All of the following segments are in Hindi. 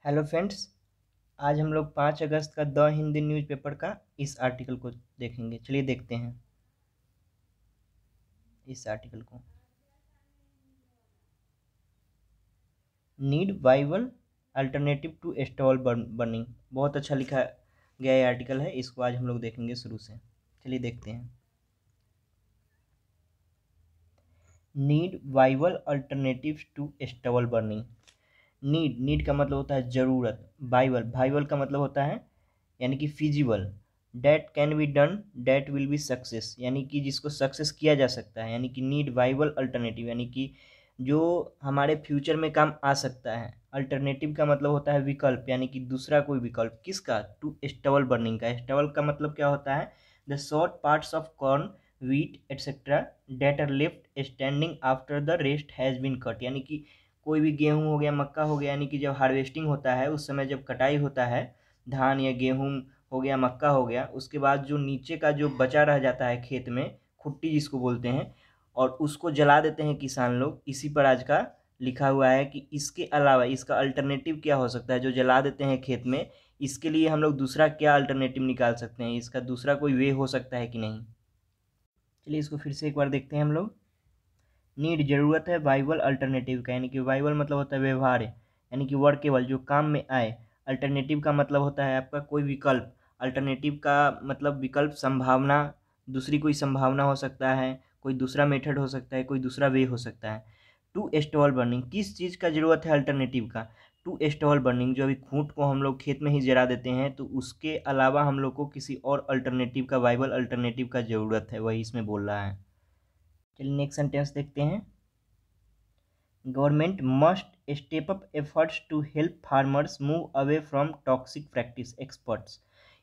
Hello friends. आज हम लोग 5 अगस्त का द हिंदी न्यूज़पेपर का इस आर्टिकल को देखेंगे। चलिए देखते हैं इस आर्टिकल को। Need viable alternative to stubble burning. बहुत अच्छा लिखा गया ये आर्टिकल है। इसको आज हम लोग देखेंगे शुरू से। चलिए देखते हैं। Need viable alternative to stubble burning. Need का मतलब होता है ज़रूरत। वाइबल का मतलब होता है यानी कि feasible. That can be done, that will be success, यानी कि जिसको सक्सेस किया जा सकता है। यानी कि नीड वाइबल अल्टरनेटिव, यानी कि जो हमारे फ्यूचर में काम आ सकता है। अल्टरनेटिव का मतलब होता है विकल्प, यानी कि दूसरा कोई विकल्प। किसका? टू स्टबल बर्निंग का। स्टबल का मतलब क्या होता है? The short parts of corn, wheat etc. that are left standing after the rest has been cut। यानी कि कोई भी गेहूं हो गया, मक्का हो गया, यानी कि जब हार्वेस्टिंग होता है उस समय जब कटाई होता है, धान या गेहूं हो गया, मक्का हो गया, उसके बाद जो नीचे का जो बचा रह जाता है खेत में, खुट्टी जिसको बोलते हैं, और उसको जला देते हैं किसान लोग। इसी पर आज का लिखा हुआ है कि इसके अलावा इसका अल्टरनेटिव क्या हो सकता है। जो जला देते हैं खेत में, इसके लिए हम लोग दूसरा क्या अल्टरनेटिव निकाल सकते हैं, इसका दूसरा कोई वे हो सकता है कि नहीं। चलिए इसको फिर से एक बार देखते हैं हम लोग। नीड जरूरत है वाइबल अल्टरनेटिव का, यानी कि वाइबल मतलब होता है व्यवहार्य, यानी कि वर्केबल, जो काम में आए। अल्टरनेटिव का मतलब होता है आपका कोई विकल्प। अल्टरनेटिव का मतलब विकल्प, संभावना, दूसरी कोई संभावना हो सकता है, कोई दूसरा मेथड हो सकता है, कोई दूसरा वे हो सकता है। टू स्टॉल बर्निंग, किस चीज़ का ज़रूरत है अल्टरनेटिव का? टू स्टॉल बर्निंग, जो अभी खूंट को हम लोग खेत में ही जला देते हैं, तो उसके अलावा हम लोग को किसी और अल्टरनेटिव का, वाइबल अल्टरनेटिव का ज़रूरत है, वही इसमें बोल रहा है। चलिए नेक्स्ट सेंटेंस देखते हैं। Government must step up efforts to help farmers move away from toxic practice experts.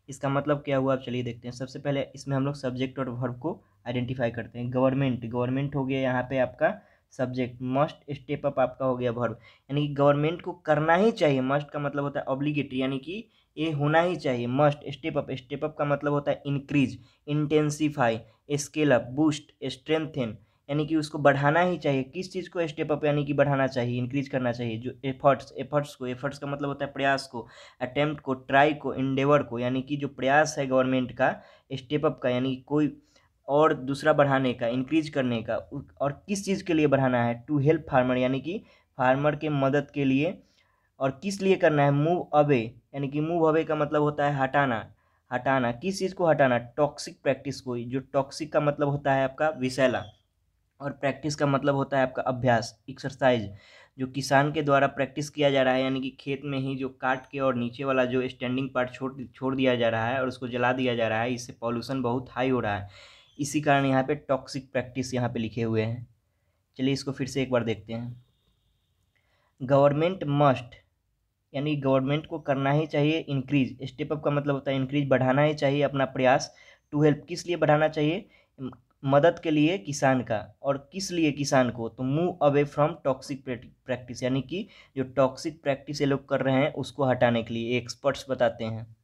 इसका मतलब क्या हुआ, आप चलिए देखते हैं। सबसे पहले इसमें हम लोग सब्जेक्ट और वर्ब को आइडेंटिफाई करते हैं। गवर्नमेंट हो गया यहाँ पे आपका सब्जेक्ट, मस्ट स्टेप अप आपका हो गया वर्ब। यानी कि गवर्नमेंट को करना ही चाहिए। मस्ट का मतलब होता है ऑब्लिगेटरी, यानी कि ये होना ही चाहिए। मस्ट स्टेप अप का मतलब होता है increase, intensify, scale up, boost, strengthen, यानी कि उसको बढ़ाना ही चाहिए। किस चीज़ को स्टेप अप यानी कि बढ़ाना चाहिए, इंक्रीज करना चाहिए? जो एफर्ट्स का मतलब होता है प्रयास को, अटेम्प्ट को, ट्राई को, इंडेवर को, यानी कि जो प्रयास है गवर्नमेंट का स्टेप अप का, यानी कोई और दूसरा बढ़ाने का, इंक्रीज करने का। और किस चीज़ के लिए बढ़ाना है? टू हेल्प फार्मर, यानी कि फार्मर के मदद के लिए। और किस लिए करना है? मूव अवे, यानी कि मूव अवे का मतलब होता है हटाना। हटाना किस चीज़ को? हटाना टॉक्सिक प्रैक्टिस को। जो टॉक्सिक का मतलब होता है आपका विषैला, और प्रैक्टिस का मतलब होता है आपका अभ्यास, एक्सरसाइज। जो किसान के द्वारा प्रैक्टिस किया जा रहा है, यानी कि खेत में ही जो काट के और नीचे वाला जो स्टैंडिंग पार्ट छोड़ दिया जा रहा है और उसको जला दिया जा रहा है, इससे पॉल्यूशन बहुत हाई हो रहा है। इसी कारण यहाँ पे टॉक्सिक प्रैक्टिस यहाँ पे लिखे हुए हैं। चलिए इसको फिर से एक बार देखते हैं। गवर्नमेंट मस्ट, यानी गवर्नमेंट को करना ही चाहिए इंक्रीज। स्टेप अप का मतलब होता है इंक्रीज, बढ़ाना ही चाहिए अपना प्रयास। टू हेल्प, किस लिए बढ़ाना चाहिए? मदद के लिए किसान का। और किस लिए किसान को? तो move away from toxic practice, यानी कि जो टॉक्सिक प्रैक्टिस ये लोग कर रहे हैं उसको हटाने के लिए एक्सपर्ट्स बताते हैं।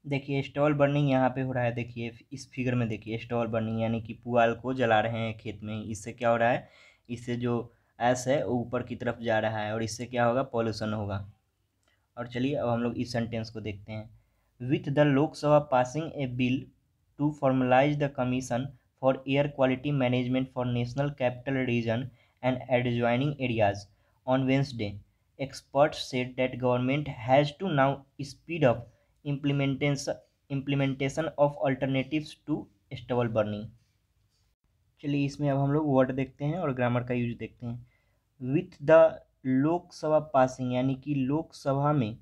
देखिए स्टॉल बर्निंग यहाँ पे हो रहा है। देखिए इस फिगर में देखिए स्टॉल बर्निंग, यानी कि पुआल को जला रहे हैं खेत में। इससे क्या हो रहा है? इससे जो ऐश है वो ऊपर की तरफ जा रहा है और इससे क्या होगा? पॉल्यूशन होगा। और चलिए अब हम लोग इस सेंटेंस को देखते हैं। With the Lok Sabha passing a bill to formalise the commission for air quality management for national capital region and adjoining areas on Wednesday, experts said that government has to now speed up implementation of alternatives to stubble burning। चलिए इसमें अब हम लोग वर्ड देखते हैं और ग्रामर का यूज देखते हैं। विथ द लोकसभा पासिंग, यानी कि लोकसभा में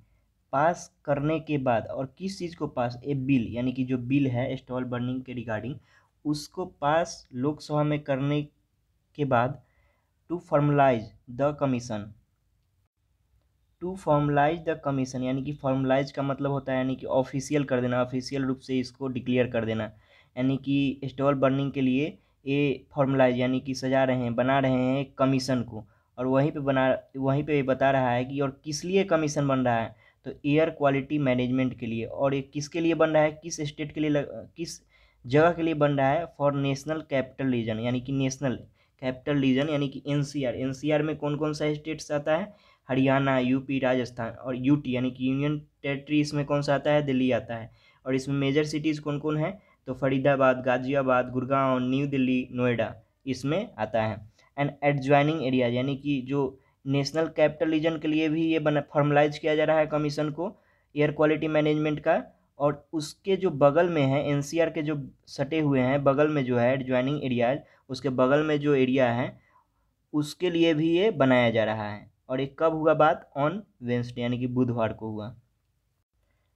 पास करने के बाद, और किस चीज़ को पास? ए बिल, यानी कि जो बिल है स्टॉल बर्निंग के रिगार्डिंग, उसको पास लोकसभा में करने के बाद, to formalise the commission. To formalise the commission, यानी कि फॉर्मलाइज का मतलब होता है यानी कि ऑफिशियल कर देना, ऑफिशियल रूप से इसको डिक्लेयर कर देना। यानी कि स्टॉल बर्निंग के लिए ये फॉर्मलाइज, यानी कि सजा रहे हैं, बना रहे हैं कमीशन को। और वहीं पे बता रहा है कि और किस लिए कमीशन बन रहा है? तो एयर क्वालिटी मैनेजमेंट के लिए। और ये किसके लिए बन रहा है? किस स्टेट के लिए, किस जगह के लिए बन रहा है? फॉर नेशनल कैपिटल रीजन, यानी कि नेशनल कैपिटल रीजन, यानी कि एनसीआर। एनसीआर में कौन कौन सा स्टेट्स आता है? हरियाणा, यूपी, राजस्थान और यूटी यानी कि यूनियन टेरिटरी इसमें कौन सा आता है, दिल्ली आता है। और इसमें मेजर सिटीज़ कौन कौन है, तो फरीदाबाद, गाजियाबाद, गुड़गांव, न्यू दिल्ली, नोएडा इसमें आता है। एंड एडजॉइनिंग एरिया यानी कि जो नेशनल कैपिटल रीजन के लिए भी ये बना फॉर्मलाइज किया जा रहा है कमीशन को एयर क्वालिटी मैनेजमेंट का। और उसके जो बगल में है एनसीआर के जो सटे हुए हैं बगल में जो है एडजॉइनिंग एरियाज, उसके बगल में जो एरिया है उसके लिए भी ये बनाया जा रहा है। और ये कब हुआ बात, ऑन वेंसडे यानी कि बुधवार को हुआ।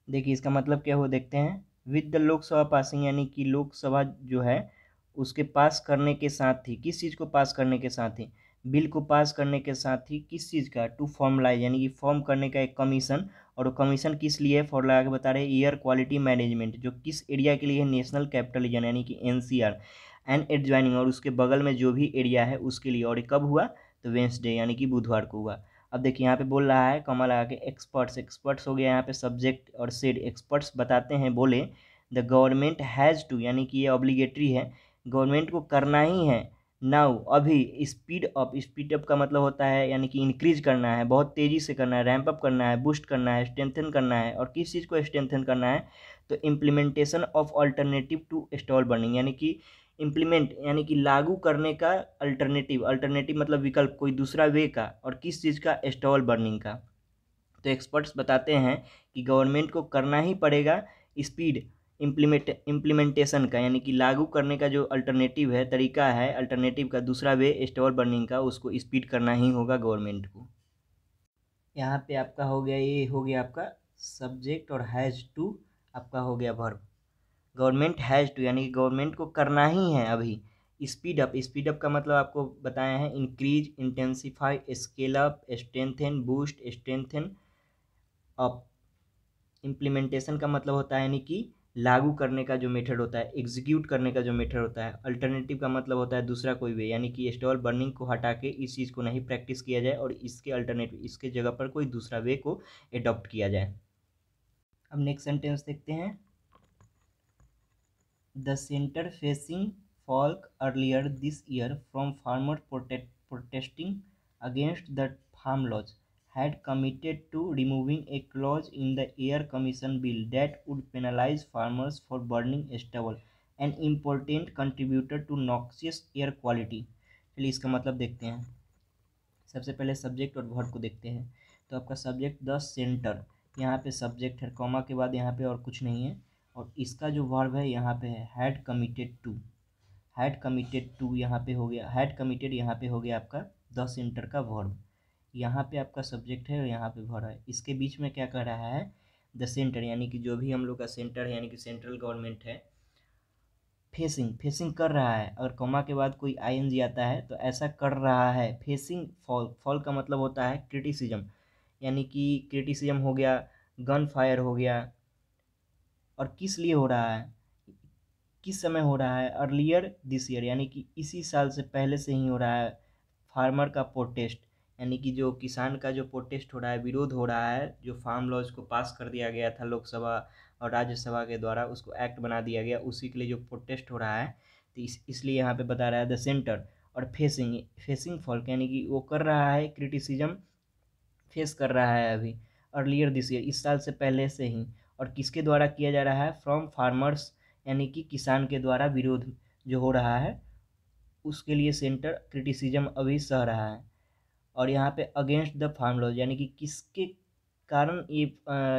देखिए इसका मतलब क्या हुआ देखते हैं। विद द लोकसभा पासिंग यानी कि लोकसभा जो है उसके पास करने के साथ ही, किस चीज़ को पास करने के साथ ही, बिल को पास करने के साथ ही किस चीज़ का, टू फॉर्मलाइज यानी कि फॉर्म करने का एक कमीशन। और वो कमीशन किस लिए है, फॉर लगा के बता रहे हैं एयर क्वालिटी मैनेजमेंट, जो किस एरिया के लिए है, नेशनल कैपिटल रीजन यानी कि एनसीआर एंड एडजॉइनिंग और उसके बगल में जो भी एरिया है उसके लिए। और ये कब हुआ, तो वेंसडे यानी कि बुधवार को हुआ। अब देखिए यहाँ पे बोल रहा है कॉमा लगा के एक्सपर्ट्स, एक्सपर्ट्स हो गया यहाँ पे सब्जेक्ट और सेड। एक्सपर्ट्स बताते हैं, बोले द गवर्नमेंट हैज़ टू यानी कि ये ऑब्लिगेटरी है, गवर्नमेंट को करना ही है नाउ अभी, स्पीड अप, स्पीड अप का मतलब होता है यानी कि इंक्रीज करना है, बहुत तेज़ी से करना है, रैंप अप करना है, बूस्ट करना है, स्ट्रेंथन करना है। और किस चीज़ को स्ट्रेंथन करना है, तो implementation of alternative to stubble burning यानी कि इम्प्लीमेंट यानी कि लागू करने का अल्टरनेटिव, अल्टरनेटिव मतलब विकल्प, कोई दूसरा वे का। और किस चीज़ का, स्टॉल बर्निंग का। तो एक्सपर्ट्स बताते हैं कि गवर्नमेंट को करना ही पड़ेगा स्पीड इम्प्लीमेंटेशन का यानी कि लागू करने का जो अल्टरनेटिव है, तरीका है अल्टरनेटिव का, दूसरा वे स्टॉल बर्निंग का, उसको स्पीड करना ही होगा गवर्नमेंट को। यहाँ पे आपका हो गया, ये हो गया आपका सब्जेक्ट और हैज़ टू आपका हो गया वर्ब। गवर्नमेंट हैज़ टू यानी कि गवर्नमेंट को करना ही है अभी स्पीड अप। स्पीड अप का मतलब आपको बताया है increase, intensify, scale up, strengthen, boost, strengthen up. Implementation का मतलब होता है यानी कि लागू करने का जो मेथड होता है, एग्जीक्यूट करने का जो मेथड होता है। अल्टरनेटिव का मतलब होता है दूसरा कोई वे, यानी कि स्टॉल बर्निंग को हटा के इस चीज़ को नहीं प्रैक्टिस किया जाए और इसके अल्टरनेटिव, इसके जगह पर कोई दूसरा वे को एडॉप्ट किया जाए। अब नेक्स्ट सेंटेंस देखते हैं। The center facing Falk earlier this year from farmers protesting against the farm laws had committed to removing a clause in the Air Commission bill that would penalize farmers for burning stubble, an important contributor to noxious air quality। चलिए इसका मतलब देखते हैं। सबसे पहले सब्जेक्ट और वर्ब को देखते हैं। तो आपका सब्जेक्ट द सेंटर, यहाँ पे सब्जेक्ट है, कॉमा के बाद यहाँ पे और कुछ नहीं है। और इसका जो वर्ब है यहाँ पे है had committed to, had committed to यहाँ पे हो गया, हैड कमिटेड यहाँ पे हो गया आपका द सेंटर का वर्ब। यहाँ पे आपका सब्जेक्ट है और यहाँ पे वर्ब है। इसके बीच में क्या कह रहा है, द सेंटर यानी कि जो भी हम लोग का सेंटर है यानी कि सेंट्रल गवर्नमेंट है, फेसिंग, फेसिंग कर रहा है। अगर कॉमा के बाद कोई आईएनजी आता है तो ऐसा कर रहा है। फेसिंग फॉल, फॉल का मतलब होता है क्रिटिसिज्म, यानी कि क्रिटिसिज्म हो गया, गन फायर हो गया। और किस लिए हो रहा है, किस समय हो रहा है, अर्लियर दिस ईयर यानी कि इसी साल से पहले से ही हो रहा है। फार्मर का प्रोटेस्ट यानी कि जो किसान का जो प्रोटेस्ट हो रहा है, विरोध हो रहा है, जो फार्म लॉज को पास कर दिया गया था लोकसभा और राज्यसभा के द्वारा, उसको एक्ट बना दिया गया, उसी के लिए जो प्रोटेस्ट हो रहा है। तो इसलिए यहाँ पे बता रहा है द सेंटर। और फेसिंग, फेसिंग फॉल्क यानी कि वो कर रहा है क्रिटिसिज्म, फेस कर रहा है अभी, अर्लियर दिस ईयर इस साल से पहले से ही। और किसके द्वारा किया जा रहा है, फ्रॉम फार्मर्स यानी कि किसान के द्वारा विरोध जो हो रहा है उसके लिए सेंटर क्रिटिसिज्म अभी सह रहा है। और यहाँ पे अगेंस्ट द फार्म लॉज यानी कि किसके कारण ये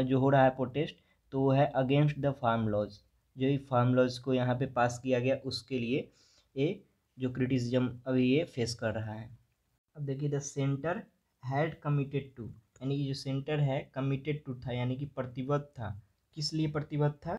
जो हो रहा है प्रोटेस्ट, तो वो है अगेंस्ट द फार्म लॉज, जो ये फार्म लॉज को यहाँ पे पास किया गया उसके लिए ये जो क्रिटिसिज्म अभी ये फेस कर रहा है। अब देखिए the centre had committed to यानी कि जो सेंटर है कमिटेड टू था यानी कि प्रतिबद्ध था। किस लिए प्रतिबद्ध था,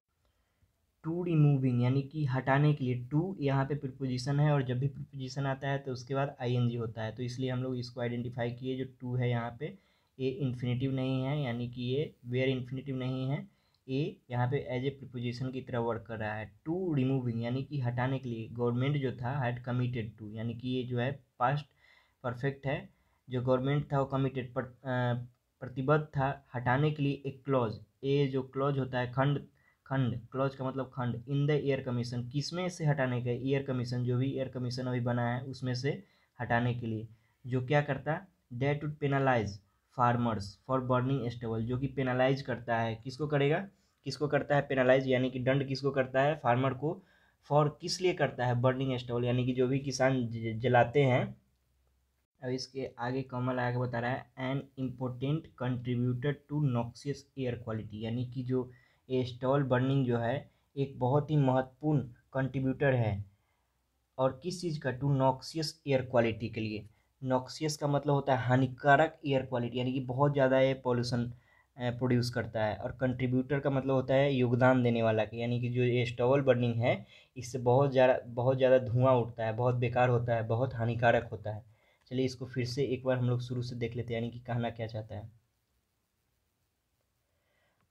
टू रिमूविंग यानी कि हटाने के लिए। टू यहाँ पे प्रीपोजिशन है और जब भी प्रीपोजिशन आता है तो उसके बाद आईएनजी होता है, तो इसलिए हम लोग इसको आइडेंटिफाई किए। जो टू है यहाँ पे ये इन्फिनेटिव नहीं है यानी कि ये वेयर इन्फिनेटिव नहीं है, ये यहाँ पे एज ए प्रीपोजिशन की तरह वर्क कर रहा है। टू रिमूविंग यानी कि हटाने के लिए, गवर्नमेंट जो था हैड कमिटेड टू यानी कि ये जो है पास्ट परफेक्ट है, जो गवर्नमेंट था वो कमिटेड प्रतिबद्ध था हटाने के लिए एक क्लॉज। ये जो क्लॉज होता है खंड, खंड, क्लॉज का मतलब खंड, इन द एयर कमीशन, किसमें से हटाने का, एयर कमीशन, जो भी एयर कमीशन अभी बना है उसमें से हटाने के लिए, जो क्या करता, that would penalise farmers for burning stubble, जो कि पेनलाइज करता है, किसको करेगा, किसको करता है पेनलाइज, यानी कि दंड किसको करता है, फार्मर को। फॉर किस लिए करता है, बर्निंग स्टबल, यानी कि जो भी किसान जलाते हैं। अब इसके आगे कॉमन आगे बता रहा है an important contributor to noxious air quality, यानी कि जो ये स्टॉल बर्निंग जो है एक बहुत ही महत्वपूर्ण कंट्रीब्यूटर है। और किस चीज़ का, टू नॉक्सियस एयर क्वालिटी के लिए। नॉक्सियस का मतलब होता है हानिकारक एयर क्वालिटी, यानी कि बहुत ज़्यादा ये पॉल्यूशन प्रोड्यूस करता है। और कंट्रीब्यूटर का मतलब होता है योगदान देने वाला के, यानी कि जो ये स्टॉल बर्निंग है इससे बहुत ज़्यादा धुआं उठता है, बहुत बेकार होता है, बहुत हानिकारक होता है। चलिए इसको फिर से एक बार हम लोग शुरू से देख लेते हैं, यानी कि कहना क्या चाहता है।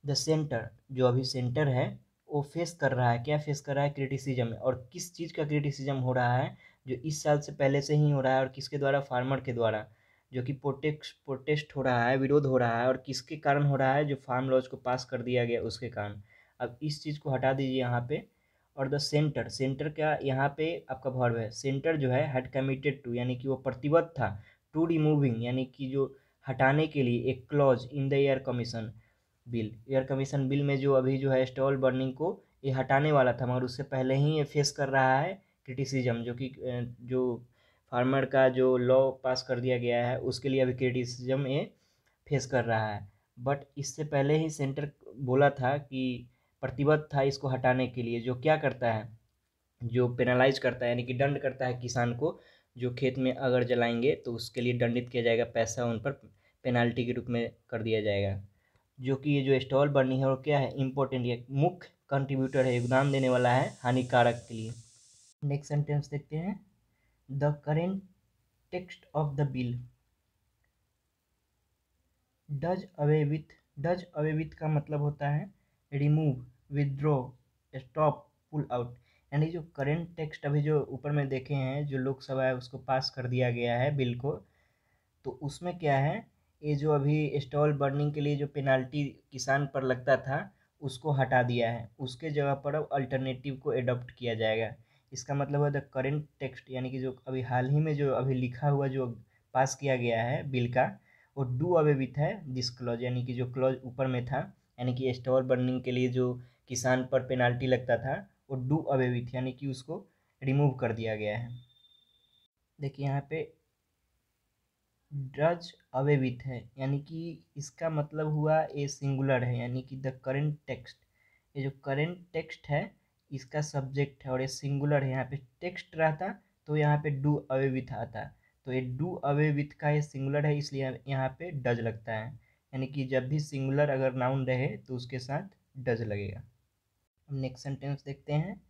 द सेंटर, जो अभी सेंटर है वो फेस कर रहा है, क्या फेस कर रहा है, क्रिटिसिज्म। और किस चीज़ का क्रिटिसिज्म हो रहा है, जो इस साल से पहले से ही हो रहा है, और किसके द्वारा, फार्मर के द्वारा, जो कि प्रोटेस्ट हो रहा है, विरोध हो रहा है। और किसके कारण हो रहा है, जो फार्म लॉज को पास कर दिया गया उसके कारण। अब इस चीज़ को हटा दीजिए यहाँ पे। और द सेंटर, सेंटर क्या यहाँ पे आपका वर्ब है, सेंटर जो है हैड कमिटेड टू, यानी कि वो प्रतिबद्ध था, टू रिमूविंग, यानी कि जो हटाने के लिए एक clause in the air commission bill, air commission bill में जो अभी जो है स्टॉल बर्निंग को ये हटाने वाला था, मगर उससे पहले ही ये फेस कर रहा है क्रिटिसिज्म, जो कि जो फार्मर का जो लॉ पास कर दिया गया है उसके लिए अभी क्रिटिसिज्म ये फेस कर रहा है। बट इससे पहले ही सेंटर बोला था कि प्रतिबद्ध था इसको हटाने के लिए, जो क्या करता है, जो पेनलाइज करता है, यानी कि दंड करता है किसान को, जो खेत में अगर जलाएंगे तो उसके लिए दंडित किया जाएगा, पैसा उन पर पेनाल्टी के रूप में कर दिया जाएगा। जो कि ये जो स्टॉल बर्निंग है वो क्या है, इम्पोर्टेंट, ये मुख्य कंट्रीब्यूटर है, योगदान देने वाला है हानिकारक के लिए। नेक्स्ट सेंटेंस देखते हैं। The current text of the bill does away with का मतलब होता है remove, withdraw, stop, pull out. यानी जो करेंट टेक्स्ट अभी जो ऊपर में देखे हैं, जो लोकसभा है उसको पास कर दिया गया है बिल को, तो उसमें क्या है, ये जो अभी स्टॉल बर्निंग के लिए जो पेनाल्टी किसान पर लगता था उसको हटा दिया है, उसके जगह पर अब अल्टरनेटिव को एडॉप्ट किया जाएगा। इसका मतलब है द करेंट टेक्स्ट, यानी कि जो अभी हाल ही में जो अभी लिखा हुआ जो पास किया गया है बिल का, वो डू अवे विथ है दिस क्लॉज, यानी कि जो क्लॉज ऊपर में था, यानी कि स्टॉल बर्निंग के लिए जो किसान पर पेनाल्टी लगता था वो डू अवे विथ, यानी कि उसको रिमूव कर दिया गया है। देखिए यहाँ पे डज अवे विथ है, यानी कि इसका मतलब हुआ ये सिंगुलर है, यानी कि द करेंट टेक्स्ट, ये जो करेंट टेक्स्ट है इसका सब्जेक्ट है और ये सिंगुलर है। यहाँ पे टेक्स्ट रहता तो यहाँ पे डू अवे विथ आता, तो ये डू अवे विथ का ये सिंगुलर है, इसलिए यहाँ पे डज लगता है। यानी कि जब भी सिंगुलर अगर नाउन रहे तो उसके साथ डज लगेगा। हम नेक्स्ट सेंटेंस देखते हैं,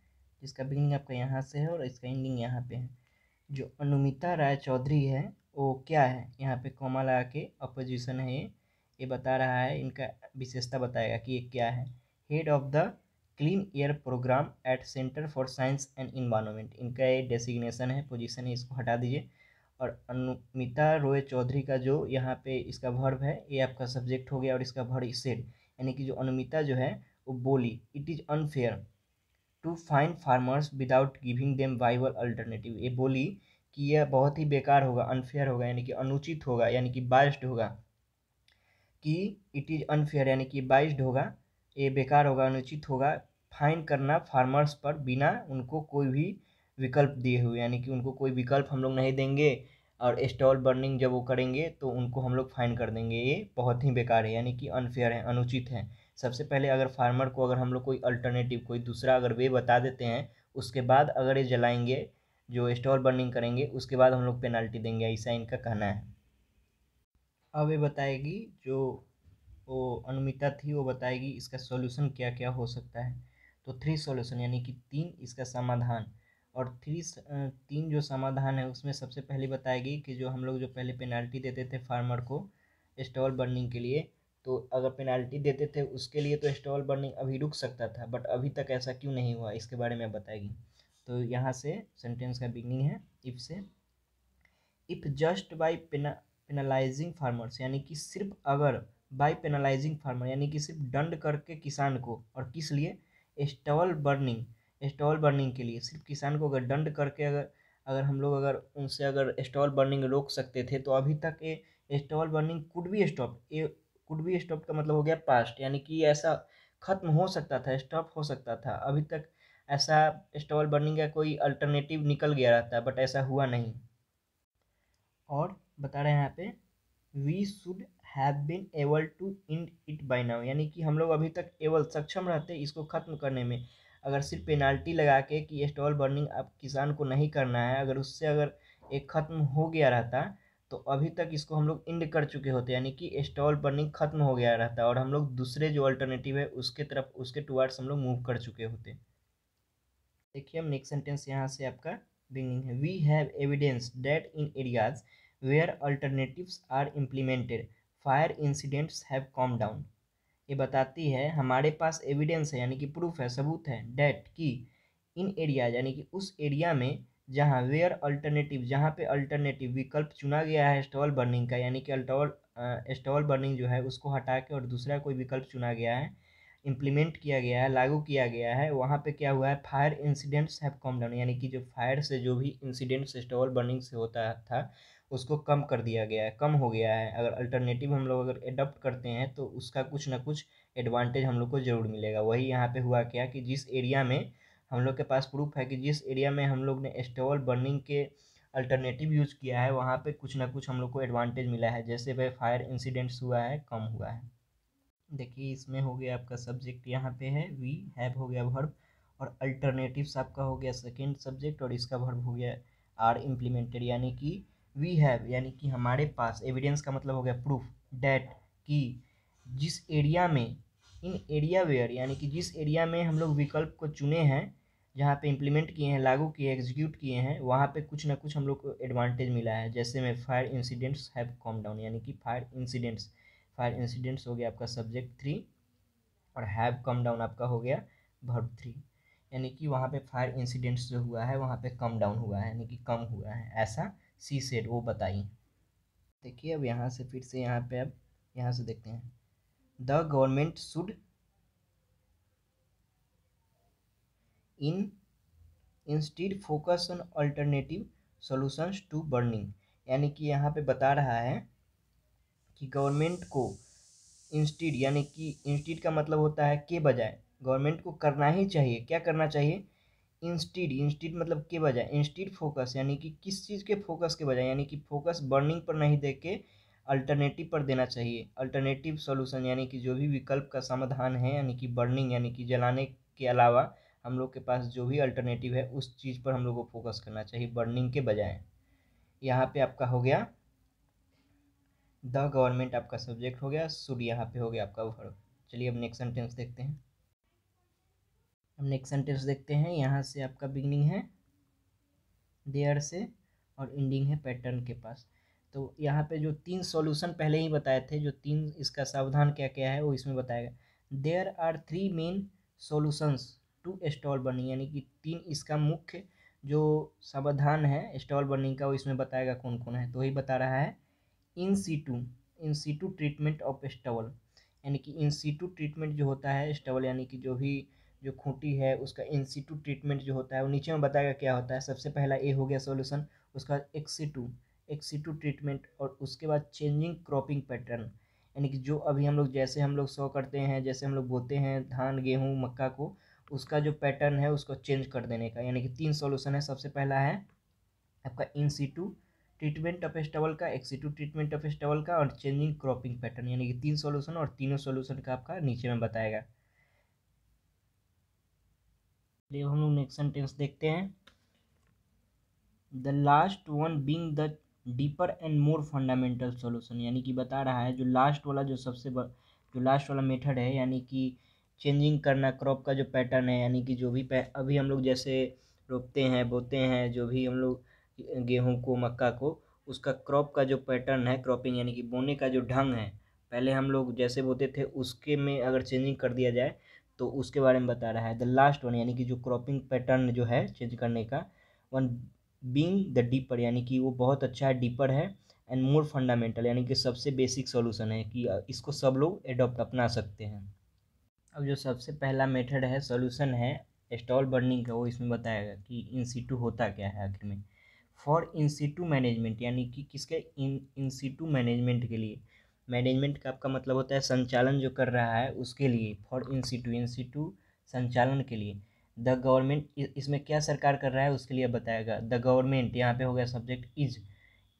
जिसका बिगिनिंग आपका यहाँ से है और इसका एंडिंग यहाँ पे है। जो अनुमिता राय चौधरी है वो क्या है, यहाँ पे कॉमा लगा के अपोजिशन है, ये बता रहा है, इनका विशेषता बताएगा कि ये क्या है। Head of the clean air programme at centre for science and environment, इनका ये डेसिग्नेशन है, पोजीशन है, इसको हटा दीजिए। और अनुमिता रॉय चौधरी का जो यहाँ पे इसका वर्ब है ये आपका सब्जेक्ट हो गया, और इसका वर्ब सेड, यानी कि जो अनुमिता जो है वो बोली it is unfair to fine farmers without giving them viable alternative, ये बोली कि यह बहुत ही बेकार होगा, अनफेयर होगा, यानी कि अनुचित होगा, यानी कि बाइस्ड होगा, कि इट इज़ अनफेयर यानी कि बाइस्ड होगा, ये बेकार होगा, अनुचित होगा, फाइन करना फार्मर्स पर बिना उनको कोई भी विकल्प दिए हुए, यानी कि उनको कोई विकल्प हम लोग नहीं देंगे, और स्टॉल बर्निंग जब वो करेंगे तो उनको हम लोग फाइन कर देंगे, ये बहुत ही बेकार है, यानी कि अनफेयर है, अनुचित है। सबसे पहले अगर फार्मर को अगर हम लोग कोई अल्टरनेटिव, कोई दूसरा अगर वे बता देते हैं, उसके बाद अगर ये जलाएंगे, जो स्टॉल बर्निंग करेंगे उसके बाद हम लोग पेनल्टी देंगे, ऐसा इनका कहना है। अब ये बताएगी जो वो अनुमिता थी, वो बताएगी इसका सॉल्यूशन क्या क्या हो सकता है। तो 3 सॉल्यूशन, यानी कि 3 इसका समाधान। और 3 जो समाधान है उसमें सबसे पहले बताएगी कि जो हम लोग जो पहले पेनाल्टी देते थे फार्मर को स्टॉल बर्निंग के लिए, तो अगर पेनाल्टी देते थे उसके लिए तो स्टॉल बर्निंग अभी रुक सकता था, बट अभी तक ऐसा क्यों नहीं हुआ इसके बारे में बताएगी। तो यहाँ से सेंटेंस का बिगनिंग है इफ से। इफ़ जस्ट बाई पेनलाइजिंग फार्मर्स, यानी कि सिर्फ अगर बाई पेनलाइजिंग फार्मर, यानी कि सिर्फ दंड करके किसान को, और किस लिए, स्टॉल बर्निंग के लिए, सिर्फ किसान को अगर दंड करके अगर अगर हम लोग अगर उनसे अगर स्टॉल बर्निंग रोक सकते थे तो अभी तक ये stall burning could be stop, could be stop का मतलब हो गया पास्ट, यानी कि ऐसा खत्म हो सकता था, स्टॉप हो सकता था, अभी तक ऐसा स्टॉल बर्निंग का कोई अल्टरनेटिव निकल गया रहता, बट ऐसा हुआ नहीं। और बता रहे हैं यहाँ पे we should have been able to end it by now, यानी कि हम लोग अभी तक एबल सक्षम रहते इसको ख़त्म करने में। अगर सिर्फ पेनाल्टी लगा के कि स्टॉल बर्निंग अब किसान को नहीं करना है, अगर उससे अगर एक ख़त्म हो गया रहता तो अभी तक इसको हम लोग इंड कर चुके होते, यानी कि स्टॉल बर्निंग ख़त्म हो गया रहता और हम लोग दूसरे जो अल्टरनेटिव है उसके तरफ, उसके टुवार्ड्स हम लोग मूव कर चुके होते। देखिए हम नेक्स्ट सेंटेंस यहाँ से आपका बिगिनिंग है, we have evidence that in areas where alternatives are implemented fire incidents have come down. ये बताती है हमारे पास एविडेंस है, यानी कि प्रूफ है, सबूत है, डेट की इन एरियाज यानी कि उस एरिया में जहाँ वेयर अल्टरनेटिव, जहाँ पे अल्टरनेटिव विकल्प चुना गया है स्टॉल बर्निंग का, यानी कि स्टॉल बर्निंग जो है उसको हटा के और दूसरा कोई विकल्प चुना गया है, इम्प्लीमेंट किया गया है, लागू किया गया है, वहाँ पे क्या हुआ है, fire incidents have come down, यानी कि जो फायर से जो भी इंसिडेंट्स स्टॉल बर्निंग से होता था उसको कम कर दिया गया है, कम हो गया है। अगर अल्टरनेटिव हम लोग अगर एडॉप्ट करते हैं तो उसका कुछ ना कुछ एडवांटेज हम लोग को ज़रूर मिलेगा। वही यहाँ पे हुआ क्या कि जिस एरिया में हम लोग के पास प्रूफ है कि जिस एरिया में हम लोग ने स्टॉल बर्निंग के अल्टरनेटिव यूज़ किया है वहाँ पे कुछ ना कुछ हम लोग को एडवांटेज मिला है, जैसे भाई फायर इंसिडेंट्स हुआ है, कम हुआ है। देखिए इसमें हो गया आपका सब्जेक्ट यहाँ पे है वी हैव हो गया वर्ब, और अल्टरनेटिव्स आपका हो गया सेकेंड सब्जेक्ट, और इसका वर्ब हो गया आर इम्प्लीमेंटेड, यानी कि वी हैव यानी कि हमारे पास, एविडेंस का मतलब हो गया प्रूफ, डेट कि जिस एरिया में, इन एरिया वेयर यानी कि जिस एरिया में हम लोग विकल्प को चुने हैं, जहाँ पे इम्प्लीमेंट किए हैं, लागू किए, एग्जीक्यूट किए हैं, वहाँ पे कुछ ना कुछ हम लोग को एडवांटेज मिला है। जैसे में fire incidents have come down, यानी कि फायर इंसिडेंट्स हो गया आपका सब्जेक्ट 3, और हैव कम डाउन आपका हो गया वर्ब 3, यानी कि वहाँ पे फायर इंसिडेंट्स जो हुआ है वहाँ पे कम डाउन हुआ है, यानी कि कम हुआ है, ऐसा सी सेड वो बताई। देखिए अब यहाँ से फिर से यहाँ पे अब यहाँ से देखते हैं, the government should in instead focus on alternative solutions to burning, यानी कि यहाँ पे बता रहा है कि गवर्नमेंट को इंस्टीड, यानी कि इंस्टीड का मतलब होता है के बजाय, गवर्नमेंट को करना ही चाहिए, क्या करना चाहिए, इंस्टीड, इंस्टीड मतलब के बजाय, इंस्टीड फोकस यानी कि किस चीज़ के फोकस के बजाय, यानी कि फोकस बर्निंग पर नहीं दे के अल्टरनेटिव पर देना चाहिए। अल्टरनेटिव सॉल्यूशन यानी कि जो भी विकल्प का समाधान है, यानी कि बर्निंग यानी कि जलाने के अलावा हम लोग के पास जो भी अल्टरनेटिव है उस चीज़ पर हम लोग को फोकस करना चाहिए बर्निंग के बजाय। यहाँ पे आपका हो गया द गवर्नमेंट आपका सब्जेक्ट हो गया, शुड यहाँ पे हो गया आपका वर्ब। चलिए अब नेक्स्ट सेंटेंस देखते हैं। अब नेक्स्ट सेंटेंस देखते हैं, यहाँ से आपका बिगनिंग है देयर से और एंडिंग है पैटर्न के पास। तो यहाँ पे जो 3 सॉल्यूशन पहले ही बताए थे, जो 3 इसका सावधान क्या क्या है वो इसमें बताएगा। There are 3 main solutions to stubble burning, यानी कि 3 इसका मुख्य जो समाधान है स्टॉल बर्निंग का वो इसमें बताएगा कौन कौन है। तो वही बता रहा है in situ treatment of stubble, यानी कि इन सीटू ट्रीटमेंट जो होता है स्टबल यानी कि जो भी जो खूंटी है उसका इन सीटू ट्रीटमेंट जो होता है वो नीचे में बताएगा क्या होता है। सबसे पहला ए हो गया सॉल्यूशन, उसका बाद एक्सीटू ट्रीटमेंट, और उसके बाद चेंजिंग क्रॉपिंग पैटर्न, यानी कि जो अभी हम लोग जैसे हम लोग सो करते हैं, जैसे हम लोग बोते हैं धान गेहूँ मक्का को, उसका जो पैटर्न है उसको चेंज कर देने का, यानी कि 3 सॉल्यूशन है। सबसे पहला है आपका in situ treatment of stubble का, एक्सीटू ट्रीटमेंट ऑफ स्टबल का, और चेंजिंग क्रॉपिंग पैटर्न, यानी कि 3 सॉल्यूशन, और तीनों सॉल्यूशन का आपका नीचे में बताएगा। चलिए हम लोग नेक्स्ट सेंटेंस देखते हैं, the last one being the deeper and more fundamental solution, यानी कि बता रहा है जो लास्ट वाला, जो लास्ट वाला मेथड है, यानी कि चेंजिंग करना क्रॉप का जो पैटर्न है, यानी कि जो भी अभी हम लोग जैसे रोपते हैं बोते हैं जो भी हम लोग गेहूं को मक्का को, उसका क्रॉप का जो पैटर्न है, क्रॉपिंग यानी कि बोने का जो ढंग है, पहले हम लोग जैसे बोते थे उसके में अगर चेंजिंग कर दिया जाए तो उसके बारे में बता रहा है। द लास्ट वन यानी कि जो क्रॉपिंग पैटर्न जो है चेंज करने का, वन बीइंग द डीपर यानी कि वो बहुत अच्छा है, डीपर है, एंड मोर फंडामेंटल यानी कि सबसे बेसिक सॉल्यूशन है कि इसको सब लोग एडॉप्ट अपना सकते हैं। अब जो सबसे पहला मेथड है सॉल्यूशन है स्टॉल बर्निंग का, वो इसमें बताएगा कि इन सीटू होता क्या है आखिर में। फॉर इन सीटू मैनेजमेंट, यानी कि किसके, इन सीटू मैनेजमेंट के लिए। मैनेजमेंट का आपका मतलब होता है संचालन जो कर रहा है उसके लिए। फॉर इन सीटू संचालन के लिए। द गवर्नमेंट, इसमें क्या सरकार कर रहा है उसके लिए बताएगा। द गवर्नमेंट यहाँ पे हो गया सब्जेक्ट इज,